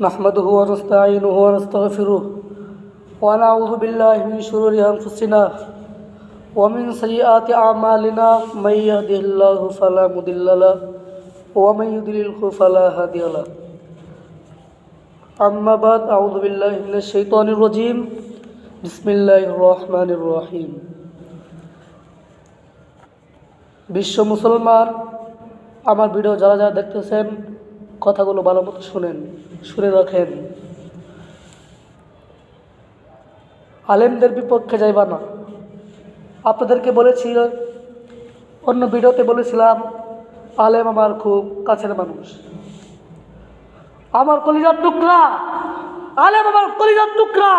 نحمده ونستعينه ونستغفره ونعوذ بالله من شرور أنفسنا ومن سيئات أعمالنا من يهده الله فلا مضل له ومن يضلل فلا هادي له أما بعد أعوذ بالله من الشيطان الرجيم بسم الله الرحمن الرحيم বিশ্ব মুসলমান আমার ভিডিও যারা যারা দেখতেছেন কথাগুলো ভালো মতো শুনেন, শুনে রাখেন। আলেমদের বিপক্ষে যাইবা না। আপনাদেরকে বলেছি, অন্য ভিডিওতে বলেছিলাম, আলেম আমার খুব কাছের মানুষ, আমার কলিজার টুকরা, আলেম আমার কলিজার টুকরা,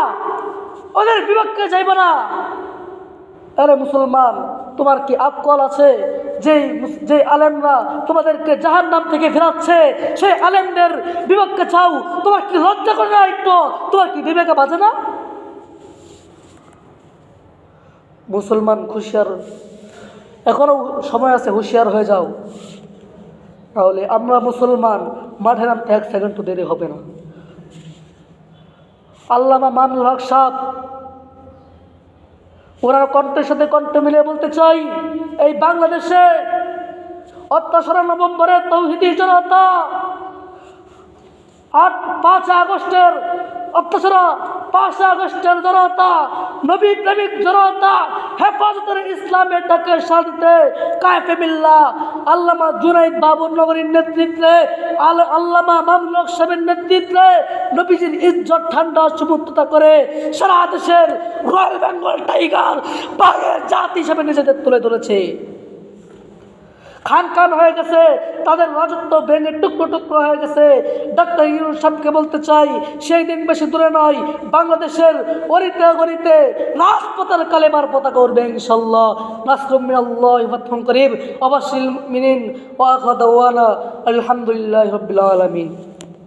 ওদের বিপক্ষে যাইবা না। আরে মুসলমান, তোমার কি আকল আছে? যে আলেমরা তোমাদেরকে জাহান্নাম থেকে ফেরাচ্ছে, সেই আলেমদের বিপক্ষে চাও? তোমার কি লজ্জা করে না একটু? তোমার কি বিবেকে বাজে না? মুসলমান হুঁশিয়ার, এখনো সময় আছে, হুঁশিয়ার হয়ে যাও। তাহলে আমরা মুসলমান, মাঠে নামতে এক সেকেন্ড তো দেরি হবে না। আল্লামা মামুনুল হক সাহেব, ওনার কণ্ঠের সাথে কণ্ঠ মিলিয়ে বলতে চাই, এই বাংলাদেশে অত্যাচার নভেম্বরের তৌহিদি জনতা, 5 আগস্টের অত্যাচার, 5 আগস্টের জনতা, নবী প্রেমিক জনতা, হেফাজতের ইসলামের ডাকে সাথে কায়েফে মিল্লাহ আল্লামা জুনাইদ বাবুনগরীর নেতৃত্বে, আল্লামা মামুনুল হক সাহেবের নেতৃত্বে নবীজির ইজ্জত ঠান্ডা সমুদ্রতা করে সারা দেশের রয়্যাল বেঙ্গল টাইগার বাঘের জাতি হিসেবে নিজেদের তুলে ধরেছে। খান খান হয়ে গেছে, তাদের রাজত্ব ভেঙে টুকরো টুকরো হয়ে গেছে। ডক্টর ইউনূস সাহেবকে বলতে চাই, সেই দিন বেশি দূরে নয়, বাংলাদেশের অরিতে গরিতে রাজপথের কালেমার পতাকা উঠবে ইনশাআল্লাহ। নাসরুম মিনাল্লাহি ওয়া ফাতহুন করিব। ওয়া বাশশিরিল মুমিনিন ওয়া আখিরু দাওয়ানা আলহামদুলিল্লাহি রাব্বিল আলামিন।